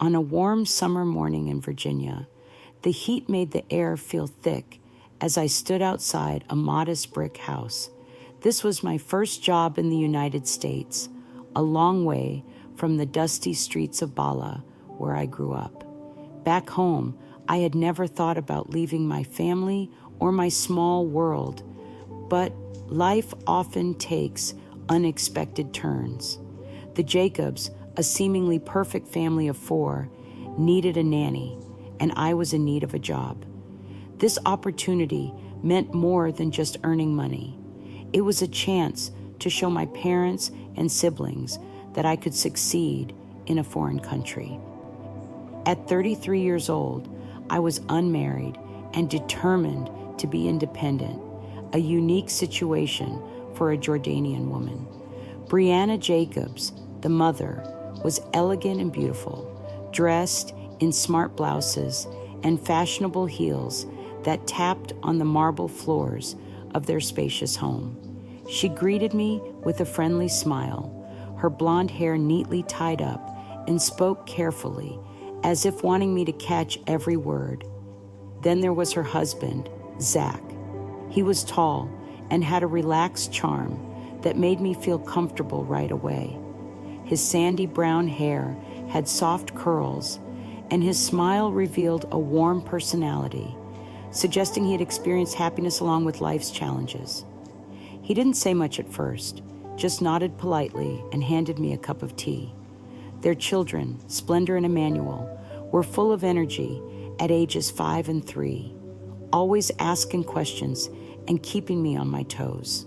On a warm summer morning in Virginia, the heat made the air feel thick as I stood outside a modest brick house. This was my first job in the United States, a long way from the dusty streets of Bala, where I grew up. Back home, I had never thought about leaving my family or my small world, but life often takes unexpected turns. The Jacobs, a seemingly perfect family of 4, needed a nanny, and I was in need of a job. This opportunity meant more than just earning money. It was a chance to show my parents and siblings that I could succeed in a foreign country. At 33 years old, I was unmarried and determined to be independent, a unique situation for a Jordanian woman. Brianna Jacobs, the mother, was elegant and beautiful, dressed in smart blouses and fashionable heels that tapped on the marble floors of their spacious home. She greeted me with a friendly smile, her blonde hair neatly tied up, and spoke carefully, as if wanting me to catch every word. Then there was her husband, Zach. He was tall and had a relaxed charm that made me feel comfortable right away. His sandy brown hair had soft curls, and his smile revealed a warm personality, suggesting he had experienced happiness along with life's challenges. He didn't say much at first, just nodded politely and handed me a cup of tea. Their children, Splendor and Emmanuel, were full of energy at ages 5 and 3, always asking questions and keeping me on my toes.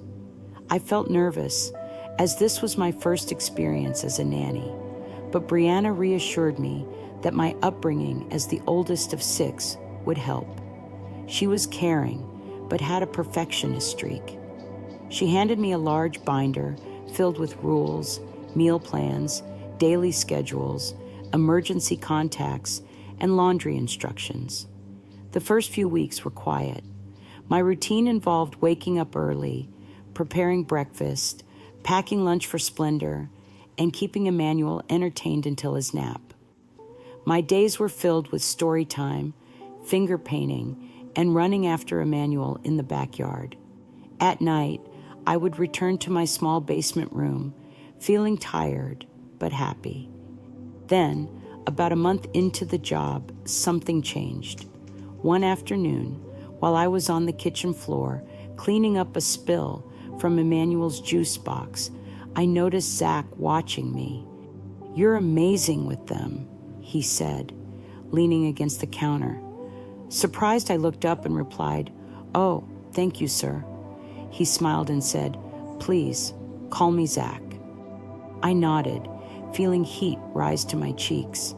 I felt nervous, as this was my first experience as a nanny, but Brianna reassured me that my upbringing as the oldest of 6 would help. She was caring, but had a perfectionist streak. She handed me a large binder filled with rules, meal plans, daily schedules, emergency contacts, and laundry instructions. The first few weeks were quiet. My routine involved waking up early, preparing breakfast, packing lunch for Splendor, and keeping Emmanuel entertained until his nap. My days were filled with story time, finger painting, and running after Emmanuel in the backyard. At night, I would return to my small basement room, feeling tired but happy. Then, about a month into the job, something changed. One afternoon, while I was on the kitchen floor cleaning up a spill from Emmanuel's juice box, I noticed Zach watching me. "You're amazing with them," he said, leaning against the counter. Surprised, I looked up and replied, "Oh, thank you, sir." He smiled and said, "Please, call me Zach." I nodded, feeling heat rise to my cheeks.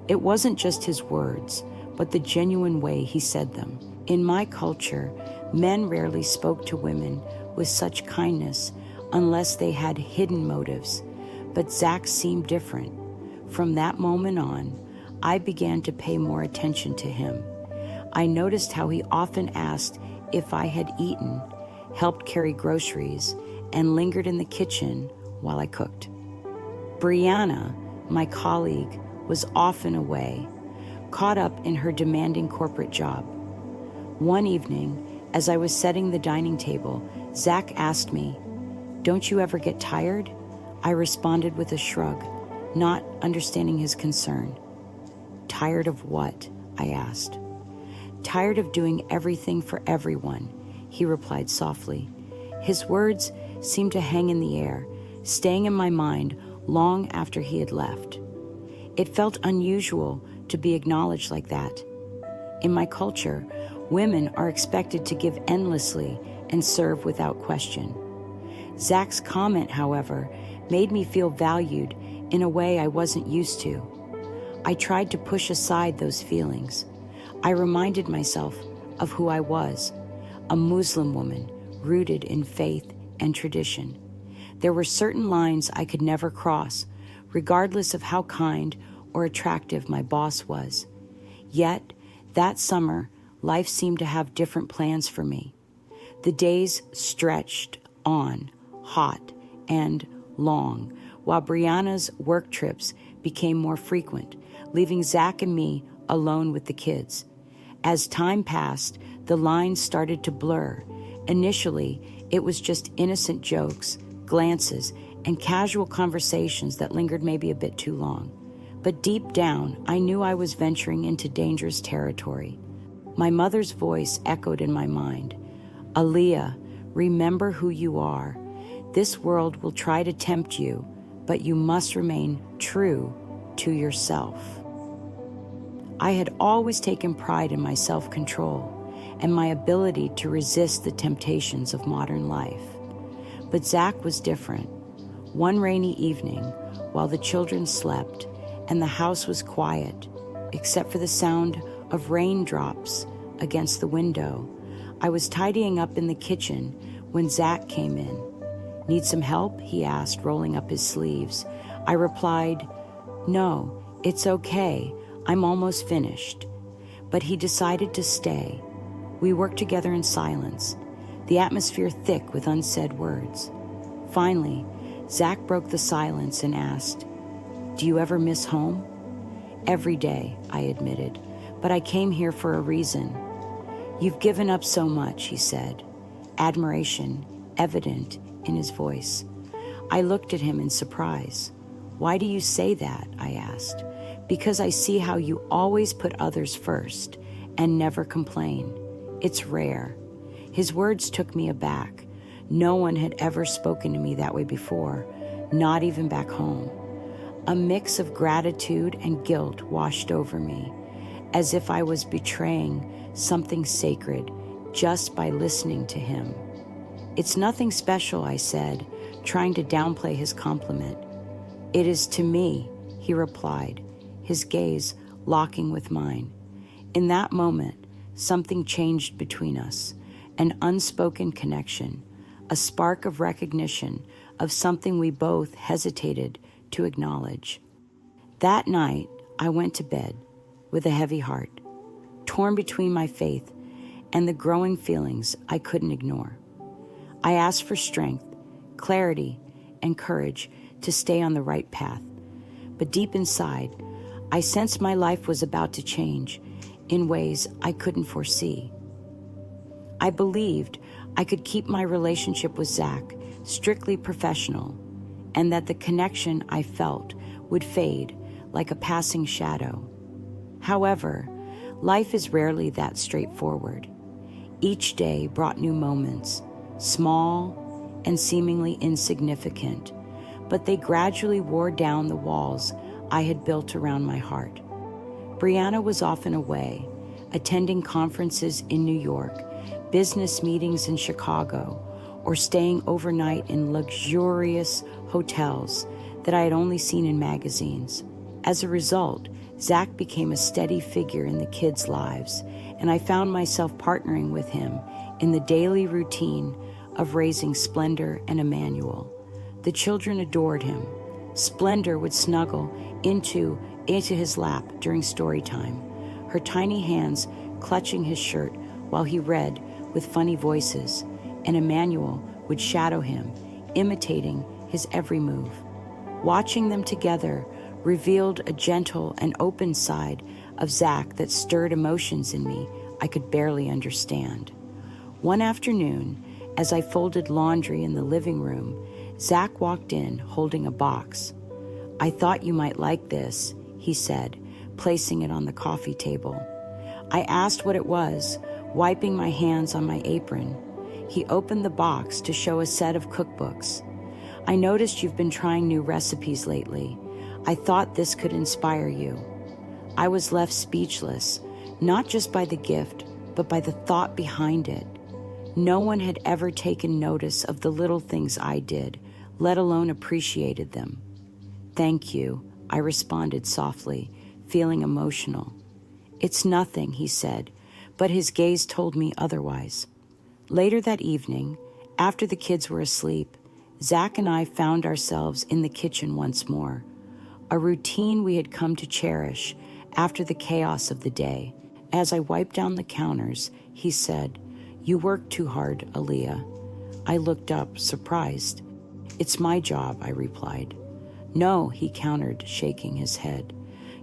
It wasn't just his words, but the genuine way he said them. In my culture, men rarely spoke to women with such kindness unless they had hidden motives, but Zach seemed different. From that moment on, I began to pay more attention to him. I noticed how he often asked if I had eaten, helped carry groceries, and lingered in the kitchen while I cooked. Brianna, my colleague, was often away, caught up in her demanding corporate job. One evening, as I was setting the dining table, Zach asked me, "Don't you ever get tired?" I responded with a shrug, not understanding his concern. "Tired of what?" I asked. "Tired of doing everything for everyone," he replied softly. His words seemed to hang in the air, staying in my mind long after he had left. It felt unusual to be acknowledged like that. In my culture, women are expected to give endlessly and serve without question. Zach's comment, however, made me feel valued in a way I wasn't used to. I tried to push aside those feelings. I reminded myself of who I was, a Muslim woman rooted in faith and tradition. There were certain lines I could never cross, regardless of how kind or attractive my boss was. Yet, that summer, life seemed to have different plans for me. The days stretched on, hot and long, while Brianna's work trips became more frequent, leaving Zach and me alone with the kids. As time passed, the lines started to blur. Initially, it was just innocent jokes, glances, and casual conversations that lingered maybe a bit too long. But deep down, I knew I was venturing into dangerous territory. My mother's voice echoed in my mind. "Aaliyah, remember who you are. This world will try to tempt you, but you must remain true to yourself." I had always taken pride in my self-control and my ability to resist the temptations of modern life. But Zach was different. One rainy evening, while the children slept and the house was quiet, except for the sound of raindrops against the window, I was tidying up in the kitchen when Zach came in. "Need some help?" he asked, rolling up his sleeves. I replied, "No, it's okay. I'm almost finished." But he decided to stay. We worked together in silence, the atmosphere thick with unsaid words. Finally, Zach broke the silence and asked, "Do you ever miss home?" "Every day," I admitted, "but I came here for a reason." "You've given up so much," he said, admiration evident in his voice. I looked at him in surprise. "Why do you say that?" I asked. "Because I see how you always put others first and never complain. It's rare." His words took me aback. No one had ever spoken to me that way before, not even back home. A mix of gratitude and guilt washed over me, as if I was betraying something sacred just by listening to him. "It's nothing special," I said, trying to downplay his compliment. "It is to me," he replied, his gaze locking with mine. In that moment, something changed between us, an unspoken connection, a spark of recognition of something we both hesitated to acknowledge. That night, I went to bed with a heavy heart, torn between my faith and the growing feelings I couldn't ignore. I asked for strength, clarity, and courage to stay on the right path. But deep inside, I sensed my life was about to change in ways I couldn't foresee. I believed I could keep my relationship with Zach strictly professional, and that the connection I felt would fade like a passing shadow. However, life is rarely that straightforward. Each day brought new moments, small and seemingly insignificant, but they gradually wore down the walls I had built around my heart. Brianna was often away, attending conferences in New York, business meetings in Chicago, or staying overnight in luxurious hotels that I had only seen in magazines. As a result, Zach became a steady figure in the kids' lives, and I found myself partnering with him in the daily routine of raising Splendor and Emmanuel. The children adored him. Splendor would snuggle into his lap during story time, her tiny hands clutching his shirt while he read with funny voices, and Emmanuel would shadow him, imitating his every move. Watching them together revealed a gentle and open side of Zach that stirred emotions in me I could barely understand. One afternoon, as I folded laundry in the living room, Zach walked in holding a box. "I thought you might like this," he said, placing it on the coffee table. I asked what it was, wiping my hands on my apron. He opened the box to show a set of cookbooks. "I noticed you've been trying new recipes lately. I thought this could inspire you." I was left speechless, not just by the gift, but by the thought behind it. No one had ever taken notice of the little things I did, let alone appreciated them. "Thank you," I responded softly, feeling emotional. "It's nothing," he said, but his gaze told me otherwise. Later that evening, after the kids were asleep, Zach and I found ourselves in the kitchen once more, a routine we had come to cherish after the chaos of the day. As I wiped down the counters, he said, "You work too hard, Aaliyah." I looked up, surprised. "It's my job," I replied. "No," he countered, shaking his head.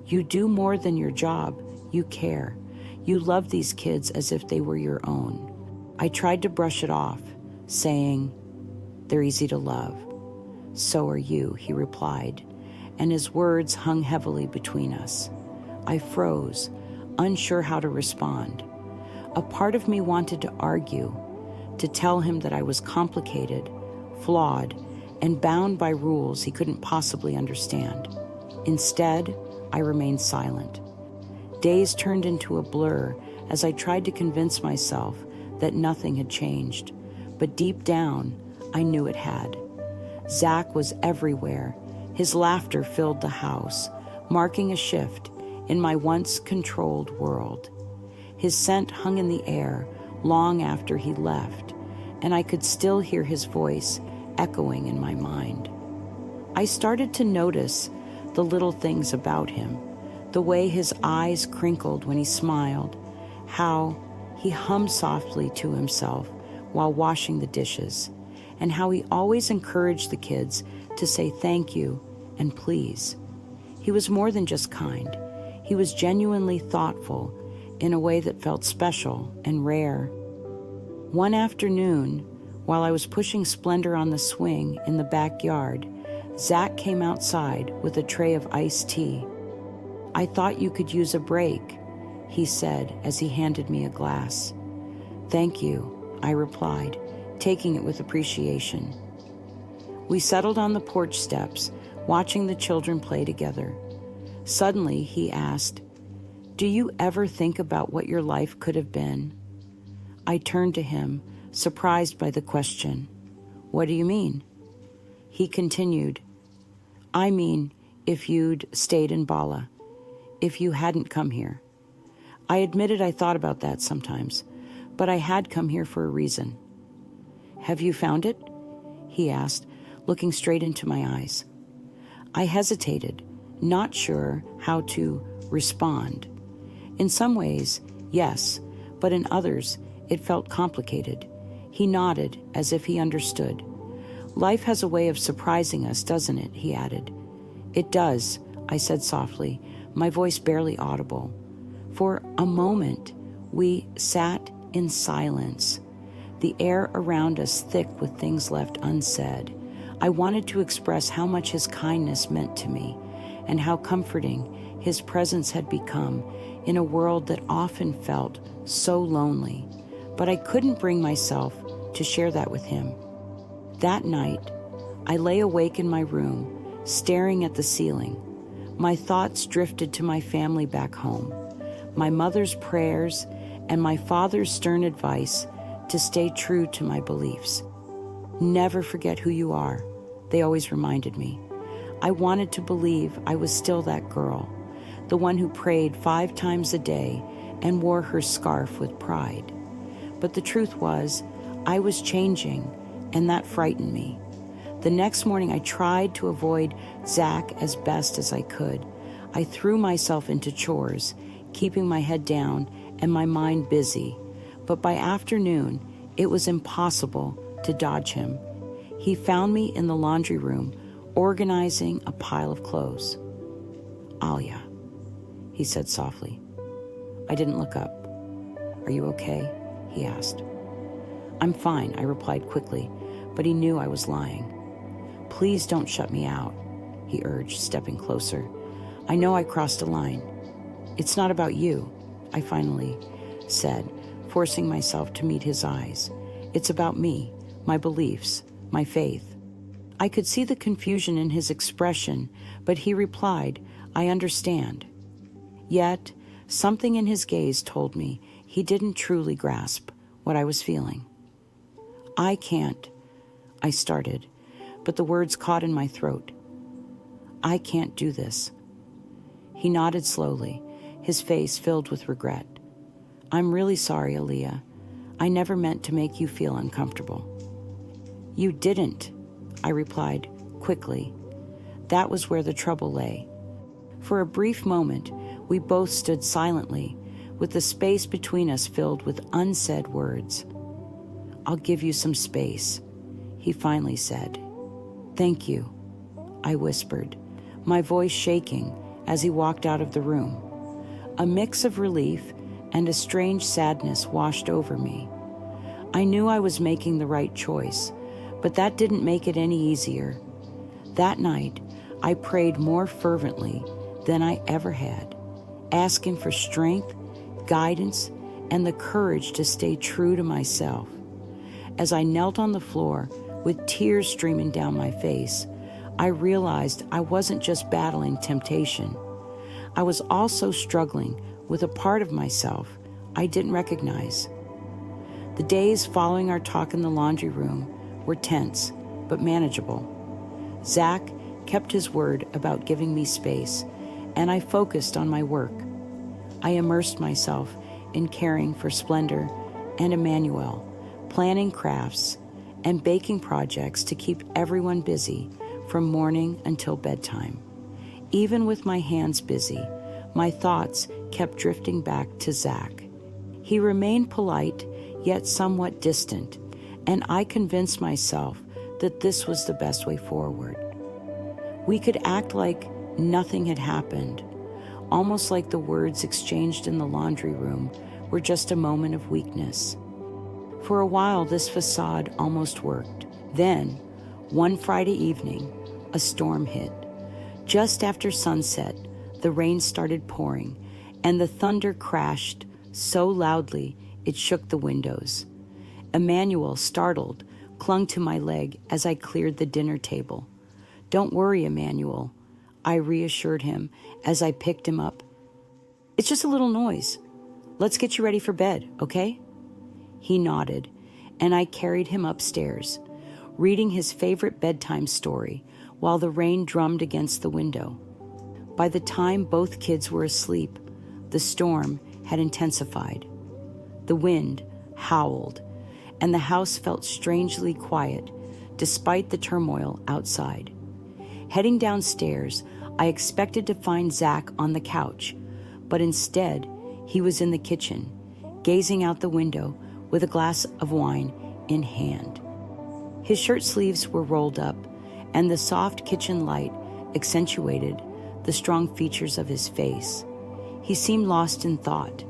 You do more than your job. You care. You love these kids as if they were your own. I tried to brush it off, saying, they're easy to love. So are you, he replied, and his words hung heavily between us. I froze, unsure how to respond. A part of me wanted to argue, to tell him that I was complicated, flawed, and bound by rules he couldn't possibly understand. Instead, I remained silent. Days turned into a blur as I tried to convince myself that nothing had changed, but deep down, I knew it had. Zach was everywhere. His laughter filled the house, marking a shift in my once controlled world. His scent hung in the air long after he left, and I could still hear his voice echoing in my mind. I started to notice the little things about him, the way his eyes crinkled when he smiled, how he hummed softly to himself while washing the dishes, and how he always encouraged the kids to say thank you and please. He was more than just kind. He was genuinely thoughtful in a way that felt special and rare. One afternoon, while I was pushing Splendor on the swing in the backyard, Zach came outside with a tray of iced tea. I thought you could use a break, he said as he handed me a glass. Thank you, I replied, taking it with appreciation. We settled on the porch steps, watching the children play together. Suddenly, he asked, do you ever think about what your life could have been? I turned to him, surprised by the question. What do you mean? He continued, I mean, if you'd stayed in Bala, if you hadn't come here. I admitted I thought about that sometimes, but I had come here for a reason. Have you found it? He asked, looking straight into my eyes. I hesitated, not sure how to respond. In some ways, yes, but in others, it felt complicated. He nodded as if he understood. Life has a way of surprising us, doesn't it? He added. It does, I said softly, my voice barely audible. For a moment, we sat in silence, the air around us thick with things left unsaid. I wanted to express how much his kindness meant to me and how comforting his presence had become in a world that often felt so lonely, but I couldn't bring myself to share that with him. That night, I lay awake in my room, staring at the ceiling. My thoughts drifted to my family back home, my mother's prayers, and my father's stern advice to stay true to my beliefs. Never forget who you are, they always reminded me. I wanted to believe I was still that girl, the one who prayed 5 times a day and wore her scarf with pride. But the truth was, I was changing, and that frightened me. The next morning, I tried to avoid Zach as best as I could. I threw myself into chores, keeping my head down and my mind busy. But by afternoon, it was impossible to dodge him. He found me in the laundry room, organizing a pile of clothes. Alia, he said softly. I didn't look up. Are you okay? He asked. I'm fine, I replied quickly, but he knew I was lying. Please don't shut me out, he urged, stepping closer. I know I crossed a line. It's not about you, I finally said, forcing myself to meet his eyes. It's about me, my beliefs, my faith. I could see the confusion in his expression, but he replied, I understand. Yet, something in his gaze told me he didn't truly grasp what I was feeling. I can't, I started, but the words caught in my throat. I can't do this. He nodded slowly, his face filled with regret. I'm really sorry, Aaliyah. I never meant to make you feel uncomfortable. You didn't, I replied quickly. That was where the trouble lay. For a brief moment, we both stood silently, with the space between us filled with unsaid words. I'll give you some space, he finally said. Thank you, I whispered, my voice shaking as he walked out of the room. A mix of relief and a strange sadness washed over me. I knew I was making the right choice, but that didn't make it any easier. That night, I prayed more fervently than I ever had, asking for strength, guidance, and the courage to stay true to myself. As I knelt on the floor with tears streaming down my face, I realized I wasn't just battling temptation. I was also struggling with a part of myself I didn't recognize. The days following our talk in the laundry room were tense, but manageable. Zach kept his word about giving me space, and I focused on my work. I immersed myself in caring for Splendor and Emmanuel, planning crafts and baking projects to keep everyone busy from morning until bedtime. Even with my hands busy, my thoughts kept drifting back to Zach. He remained polite, yet somewhat distant, and I convinced myself that this was the best way forward. We could act like nothing had happened, almost like the words exchanged in the laundry room were just a moment of weakness. For a while, this facade almost worked. Then, one Friday evening, a storm hit. Just after sunset, the rain started pouring, and the thunder crashed so loudly it shook the windows. Emmanuel, startled, clung to my leg as I cleared the dinner table. "Don't worry, Emmanuel," I reassured him as I picked him up. "It's just a little noise. Let's get you ready for bed, okay?" He nodded, and I carried him upstairs, reading his favorite bedtime story while the rain drummed against the window. By the time both kids were asleep, the storm had intensified. The wind howled, and the house felt strangely quiet despite the turmoil outside. Heading downstairs, I expected to find Zach on the couch, but instead, he was in the kitchen, gazing out the window with a glass of wine in hand. His shirt sleeves were rolled up, and the soft kitchen light accentuated the strong features of his face. He seemed lost in thought,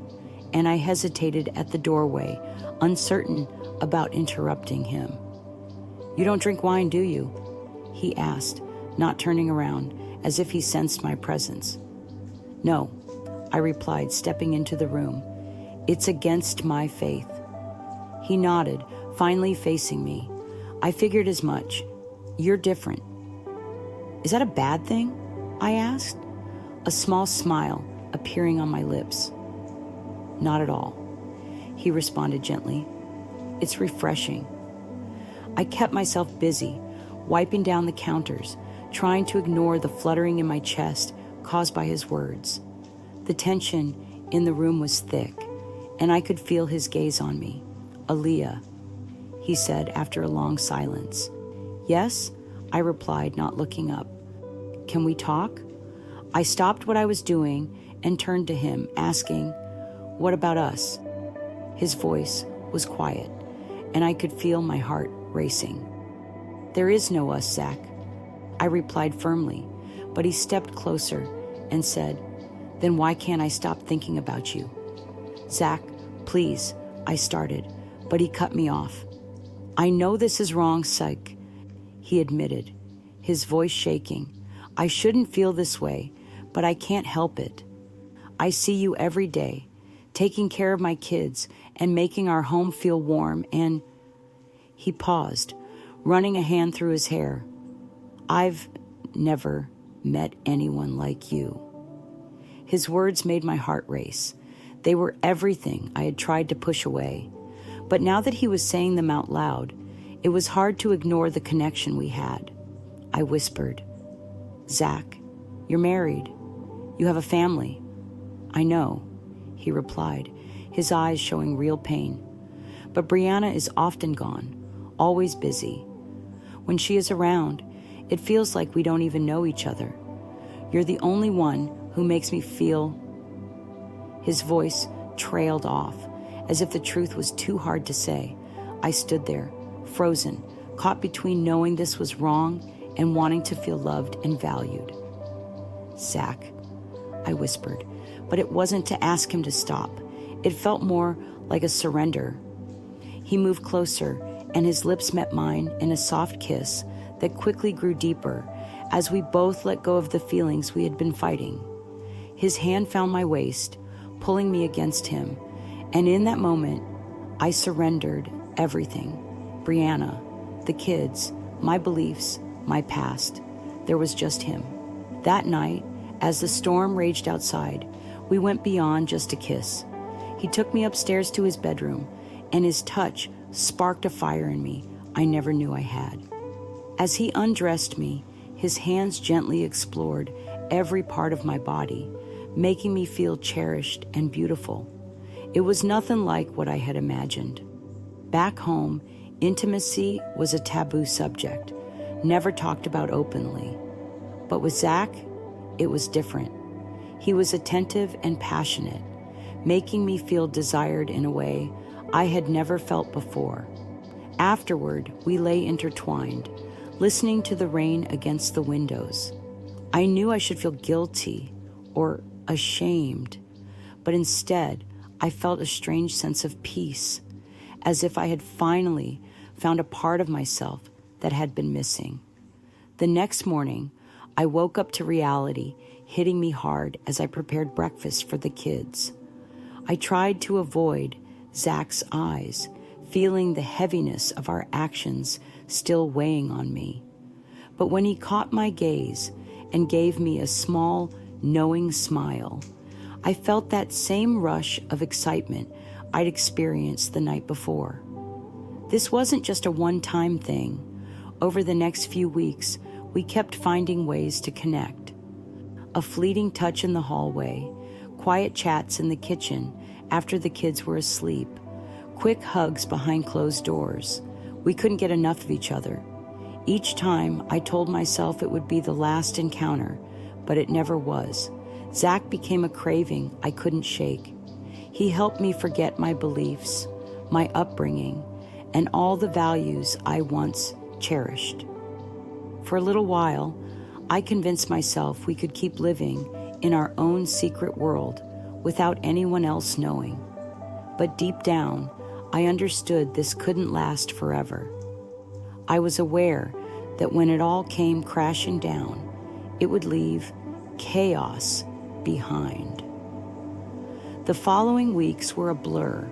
and I hesitated at the doorway, uncertain about interrupting him. "You don't drink wine, do you?" he asked, not turning around, as if he sensed my presence. "No," I replied, stepping into the room. "It's against my faith." He nodded, finally facing me. "I figured as much. You're different." "Is that a bad thing?" I asked, a small smile appearing on my lips. "Not at all," he responded gently. "It's refreshing." I kept myself busy, wiping down the counters, trying to ignore the fluttering in my chest caused by his words. The tension in the room was thick, and I could feel his gaze on me. "Aaliyah," he said after a long silence. "Yes," I replied, not looking up. "Can we talk?" I stopped what I was doing and turned to him, asking, "What about us?" His voice was quiet, and I could feel my heart racing. "There is no us, Zach," I replied firmly, but he stepped closer and said, "Then why can't I stop thinking about you?" "Zach, please," I started, but he cut me off. "I know this is wrong, psych," he admitted, his voice shaking. "I shouldn't feel this way, but I can't help it. I see you every day, taking care of my kids and making our home feel warm, and—" He paused, running a hand through his hair. "I've never met anyone like you." His words made my heart race. They were everything I had tried to push away. But now that he was saying them out loud, it was hard to ignore the connection we had. I whispered, "Zach, you're married. You have a family." "I know," he replied, his eyes showing real pain. "But Brianna is often gone, always busy. When she is around, it feels like we don't even know each other. You're the only one who makes me feel—" His voice trailed off, as if the truth was too hard to say. I stood there, frozen, caught between knowing this was wrong and wanting to feel loved and valued. "Zach," I whispered, but it wasn't to ask him to stop. It felt more like a surrender. He moved closer, and his lips met mine in a soft kiss that quickly grew deeper as we both let go of the feelings we had been fighting. His hand found my waist, pulling me against him, and in that moment, I surrendered everything. Brianna, the kids, my beliefs, my past. There was just him. That night, as the storm raged outside, we went beyond just a kiss. He took me upstairs to his bedroom, and his touch sparked a fire in me I never knew I had. As he undressed me, his hands gently explored every part of my body, making me feel cherished and beautiful. It was nothing like what I had imagined. Back home, intimacy was a taboo subject, never talked about openly. But with Zach, it was different. He was attentive and passionate, making me feel desired in a way I had never felt before. Afterward, we lay intertwined, listening to the rain against the windows. I knew I should feel guilty or ashamed, but instead, I felt a strange sense of peace, as if I had finally found a part of myself that had been missing. The next morning, I woke up to reality hitting me hard as I prepared breakfast for the kids. I tried to avoid Zach's eyes, feeling the heaviness of our actions still weighing on me. But when he caught my gaze and gave me a small, knowing smile, I felt that same rush of excitement I'd experienced the night before. This wasn't just a one-time thing. Over the next few weeks, we kept finding ways to connect. A fleeting touch in the hallway, quiet chats in the kitchen after the kids were asleep, quick hugs behind closed doors. We couldn't get enough of each other. Each time, I told myself it would be the last encounter, but it never was. Zach became a craving I couldn't shake. He helped me forget my beliefs, my upbringing, and all the values I once cherished. For a little while, I convinced myself we could keep living in our own secret world without anyone else knowing. But deep down, I understood this couldn't last forever. I was aware that when it all came crashing down, it would leave chaos behind. The following weeks were a blur,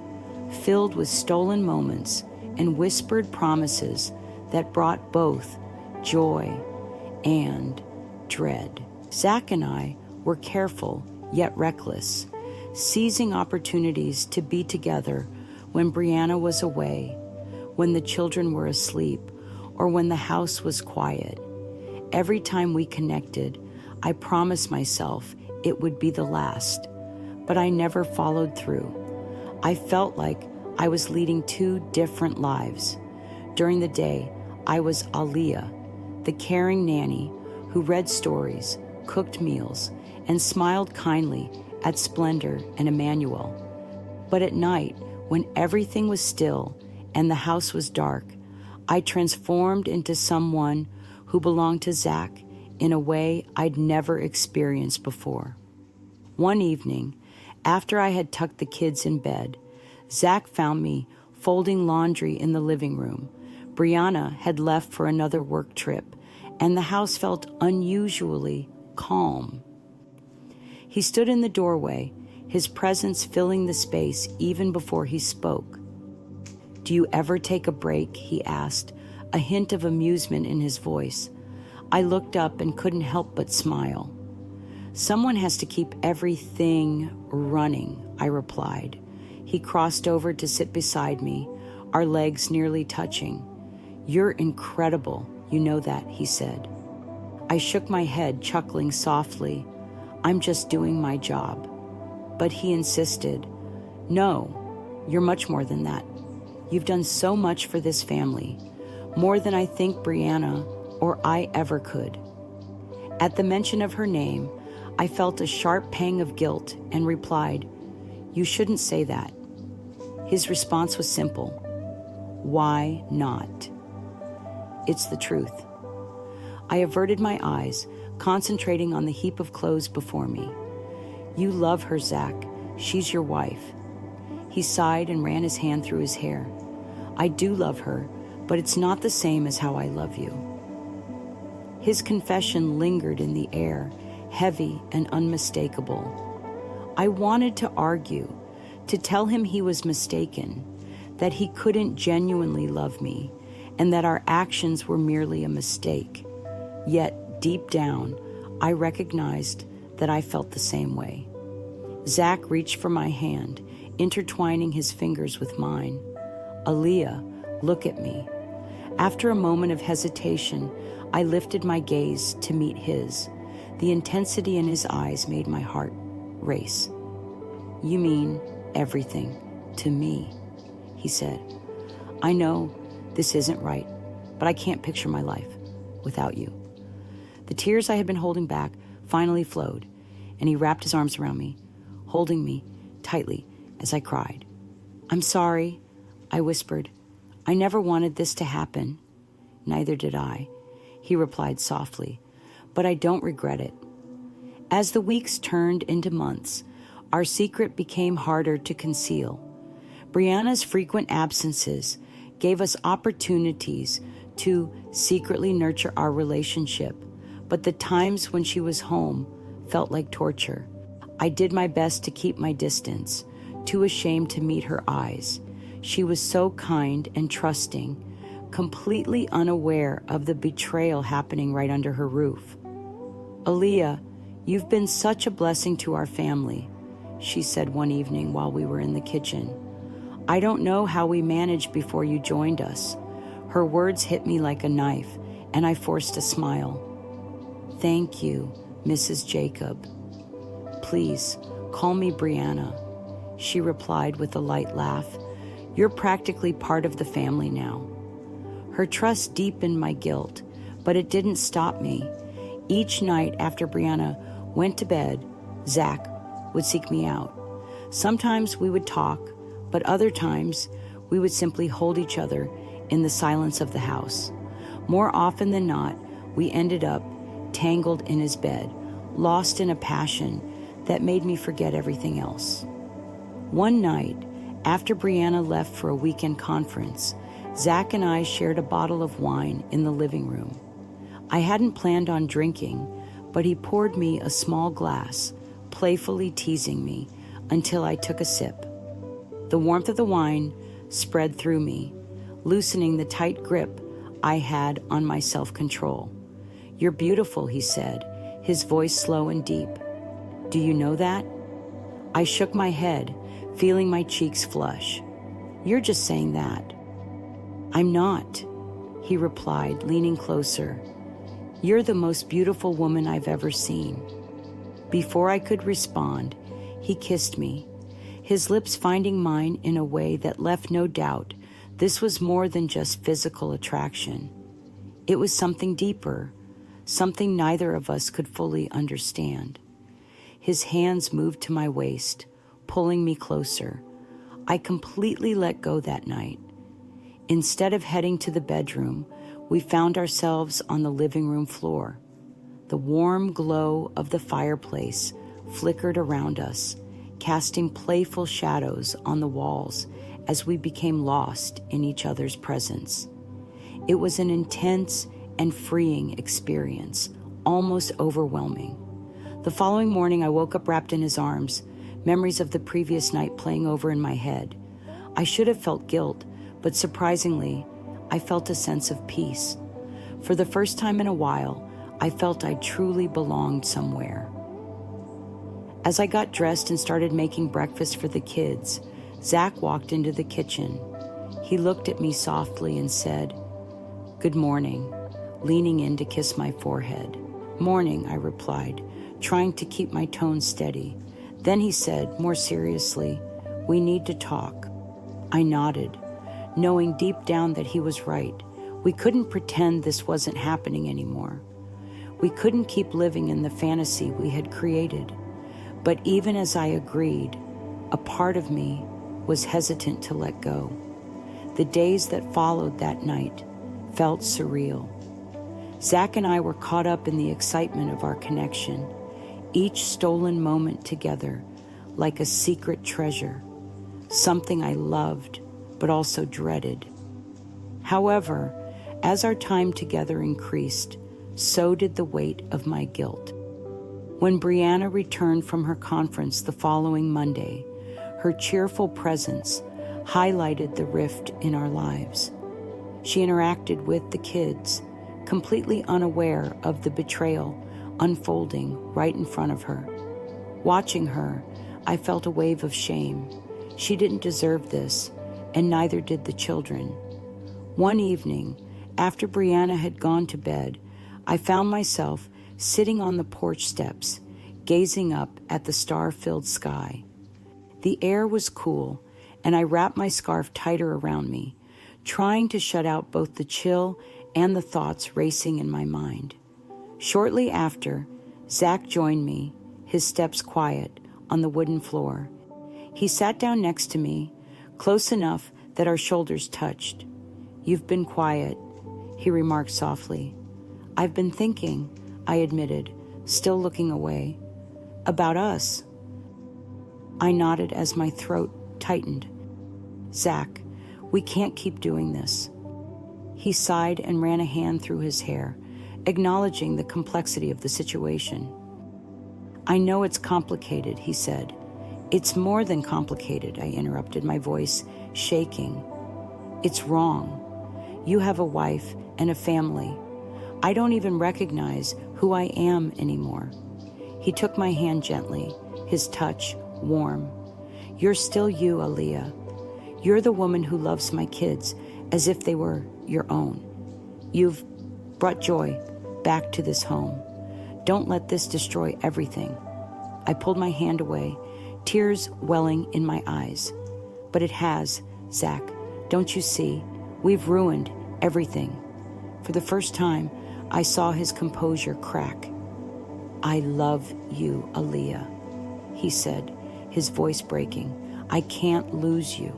filled with stolen moments and whispered promises that brought both joy and dread. Zach and I were careful yet reckless, seizing opportunities to be together when Brianna was away, when the children were asleep, or when the house was quiet. Every time we connected, I promised myself it would be the last, but I never followed through. I felt like I was leading two different lives. During the day, I was Aaliyah, the caring nanny who read stories, cooked meals, and smiled kindly at Splendor and Emmanuel. But at night, when everything was still and the house was dark, I transformed into someone who belonged to Zach in a way I'd never experienced before. One evening, after I had tucked the kids in bed, Zach found me folding laundry in the living room. Brianna had left for another work trip, and the house felt unusually calm. He stood in the doorway, his presence filling the space even before he spoke. "Do you ever take a break?" he asked, a hint of amusement in his voice. I looked up and couldn't help but smile. "Someone has to keep everything running," I replied. He crossed over to sit beside me, our legs nearly touching. "You're incredible, you know that," he said. I shook my head, chuckling softly. "I'm just doing my job." But he insisted, "No, you're much more than that. You've done so much for this family, more than I think Brianna or I ever could." At the mention of her name, I felt a sharp pang of guilt and replied, "You shouldn't say that." His response was simple. "Why not?" "It's the truth." I averted my eyes, concentrating on the heap of clothes before me. You love her, Zach. She's your wife. He sighed and ran his hand through his hair. I do love her, but it's not the same as how I love you. His confession lingered in the air, heavy and unmistakable. I wanted to argue, to tell him he was mistaken, that he couldn't genuinely love me, and that our actions were merely a mistake. Yet, deep down, I recognized that I felt the same way. Zach reached for my hand, intertwining his fingers with mine. Aaliyah, look at me. After a moment of hesitation, I lifted my gaze to meet his. The intensity in his eyes made my heart race. You mean everything to me, he said. I know this isn't right, but I can't picture my life without you. The tears I had been holding back finally flowed, and he wrapped his arms around me, holding me tightly as I cried. I'm sorry, I whispered. I never wanted this to happen. Neither did I, he replied softly, but I don't regret it. As the weeks turned into months, our secret became harder to conceal. Brianna's frequent absences gave us opportunities to secretly nurture our relationship, but the times when she was home felt like torture. I did my best to keep my distance, too ashamed to meet her eyes. She was so kind and trusting, completely unaware of the betrayal happening right under her roof. Aaliyah, you've been such a blessing to our family, she said one evening while we were in the kitchen. I don't know how we managed before you joined us. Her words hit me like a knife, and I forced a smile. Thank you, Mrs. Jacob. Please, call me Brianna, she replied with a light laugh. You're practically part of the family now. Her trust deepened my guilt, but it didn't stop me. Each night after Brianna went to bed, Zach would seek me out. Sometimes we would talk, but other times we would simply hold each other in the silence of the house. More often than not, we ended up tangled in his bed, lost in a passion that made me forget everything else. One night, after Brianna left for a weekend conference, Zach and I shared a bottle of wine in the living room. I hadn't planned on drinking, but he poured me a small glass, playfully teasing me until I took a sip. The warmth of the wine spread through me, loosening the tight grip I had on my self-control. You're beautiful, he said, his voice slow and deep. Do you know that? I shook my head, feeling my cheeks flush. You're just saying that. I'm not, he replied, leaning closer. You're the most beautiful woman I've ever seen. Before I could respond, he kissed me, his lips finding mine in a way that left no doubt this was more than just physical attraction. It was something deeper, something neither of us could fully understand. His hands moved to my waist, pulling me closer. I completely let go that night. Instead of heading to the bedroom, we found ourselves on the living room floor. The warm glow of the fireplace flickered around us, casting playful shadows on the walls as we became lost in each other's presence. It was an intense and freeing experience, almost overwhelming. The following morning, I woke up wrapped in his arms, memories of the previous night playing over in my head. I should have felt guilt, but surprisingly, I felt a sense of peace. For the first time in a while, I felt I truly belonged somewhere. As I got dressed and started making breakfast for the kids, Zach walked into the kitchen. He looked at me softly and said, "Good morning," leaning in to kiss my forehead. "Morning," I replied, trying to keep my tone steady. Then he said, more seriously, "We need to talk." I nodded, knowing deep down that he was right. We couldn't pretend this wasn't happening anymore. We couldn't keep living in the fantasy we had created. But even as I agreed, a part of me was hesitant to let go. The days that followed that night felt surreal. Zach and I were caught up in the excitement of our connection. each stolen moment together like a secret treasure, something I loved but also dreaded. However, as our time together increased, so did the weight of my guilt. When Brianna returned from her conference the following Monday, her cheerful presence highlighted the rift in our lives. She interacted with the kids, completely unaware of the betrayal unfolding right in front of her. Watching her, I felt a wave of shame. She didn't deserve this, and neither did the children. One evening, after Brianna had gone to bed, I found myself sitting on the porch steps, gazing up at the star-filled sky. The air was cool, and I wrapped my scarf tighter around me, trying to shut out both the chill and the thoughts racing in my mind. Shortly after, Zach joined me, his steps quiet, on the wooden floor. He sat down next to me, close enough that our shoulders touched. "You've been quiet," he remarked softly. "I've been thinking," I admitted, still looking away. "About us." I nodded as my throat tightened. "Zach, we can't keep doing this." He sighed and ran a hand through his hair, acknowledging the complexity of the situation. "I know it's complicated," he said. "It's more than complicated," I interrupted, my voice shaking. "It's wrong. You have a wife and a family. I don't even recognize who I am anymore." He took my hand gently, his touch warm. "You're still you, Aaliyah. You're the woman who loves my kids as if they were your own. You've brought joy back to this home. Don't let this destroy everything." I pulled my hand away, tears welling in my eyes. "But it has, Zach. Don't you see? We've ruined everything." For the first time, I saw his composure crack. "I love you, Aaliyah," he said, his voice breaking. "I can't lose you."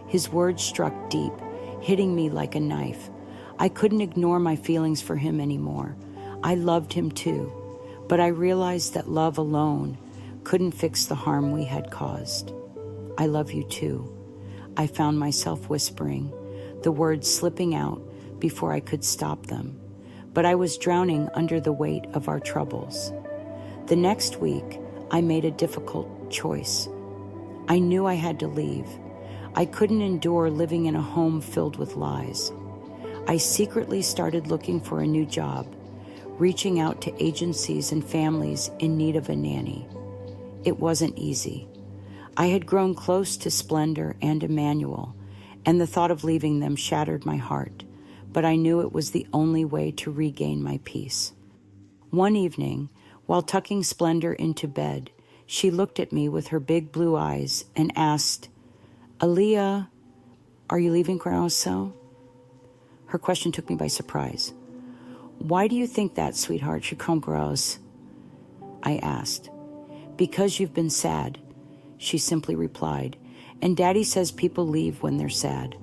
His words struck deep, hitting me like a knife. I couldn't ignore my feelings for him anymore. I loved him too, but I realized that love alone couldn't fix the harm we had caused. "I love you too," I found myself whispering, the words slipping out before I could stop them. But I was drowning under the weight of our troubles. The next week, I made a difficult choice. I knew I had to leave. I couldn't endure living in a home filled with lies. I secretly started looking for a new job, reaching out to agencies and families in need of a nanny. It wasn't easy. I had grown close to Splendor and Emmanuel, and the thought of leaving them shattered my heart, but I knew it was the only way to regain my peace. One evening, while tucking Splendor into bed, she looked at me with her big blue eyes and asked, "Aaliyah, are you leaving Grosso?" Her question took me by surprise. "Why do you think that, sweetheart, should come gross?" I asked. "Because you've been sad," she simply replied, "and Daddy says people leave when they're sad."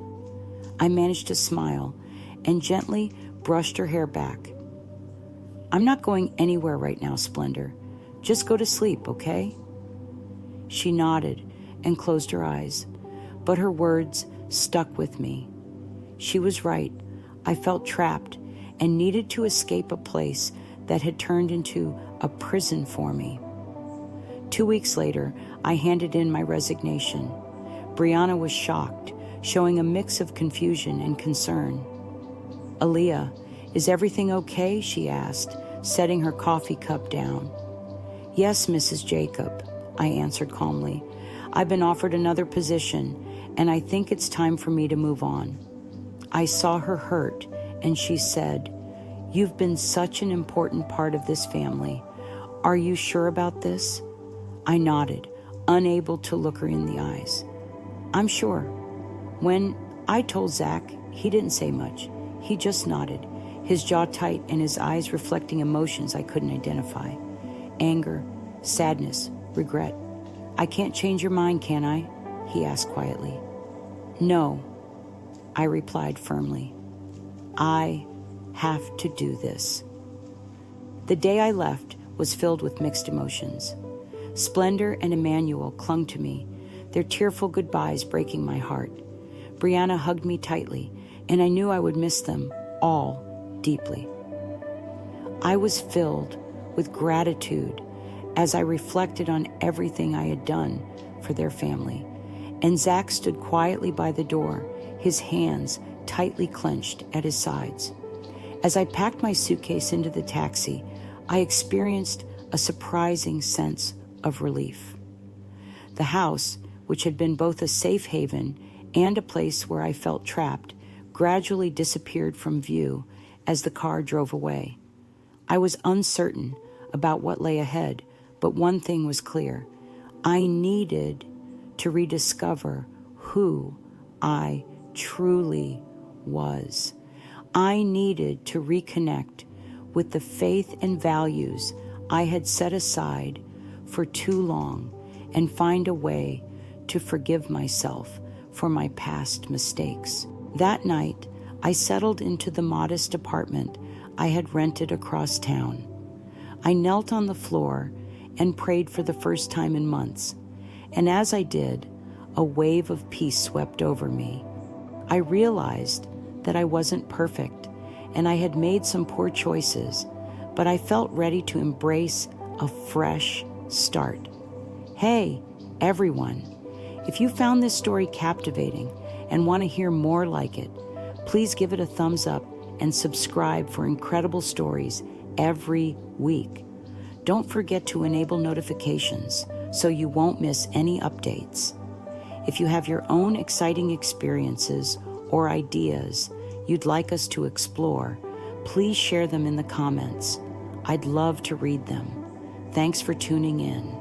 I managed to smile and gently brushed her hair back. "I'm not going anywhere right now, Splendor. Just go to sleep, okay?" She nodded and closed her eyes, but her words stuck with me. She was right. I felt trapped and needed to escape a place that had turned into a prison for me. 2 weeks later, I handed in my resignation. Brianna was shocked, showing a mix of confusion and concern. "Aaliyah, is everything okay?" she asked, setting her coffee cup down. "Yes, Mrs. Jacob," I answered calmly. "I've been offered another position, and I think it's time for me to move on." I saw her hurt, and she said, "You've been such an important part of this family. Are you sure about this?" I nodded, unable to look her in the eyes. "I'm sure." When I told Zach, he didn't say much. He just nodded, his jaw tight and his eyes reflecting emotions I couldn't identify. Anger, sadness, regret. "I can't change your mind, can I?" he asked quietly. "No," I replied firmly. "I have to do this." The day I left was filled with mixed emotions. Splendor and Emmanuel clung to me, their tearful goodbyes breaking my heart. Brianna hugged me tightly, and I knew I would miss them all deeply. I was filled with gratitude as I reflected on everything I had done for their family, and Zach stood quietly by the door, his hands tightly clenched at his sides. As I packed my suitcase into the taxi, I experienced a surprising sense of relief. The house, which had been both a safe haven and a place where I felt trapped, gradually disappeared from view as the car drove away. I was uncertain about what lay ahead, but one thing was clear. I needed to rediscover who I truly was. I needed to reconnect with the faith and values I had set aside for too long and find a way to forgive myself for my past mistakes. That night, I settled into the modest apartment I had rented across town. I knelt on the floor and prayed for the first time in months, and as I did, a wave of peace swept over me. I realized that I wasn't perfect, and I had made some poor choices, but I felt ready to embrace a fresh start. Hey, everyone, if you found this story captivating and want to hear more like it, please give it a thumbs up and subscribe for incredible stories every week. Don't forget to enable notifications so you won't miss any updates. If you have your own exciting experiences or ideas you'd like us to explore, please share them in the comments. I'd love to read them. Thanks for tuning in.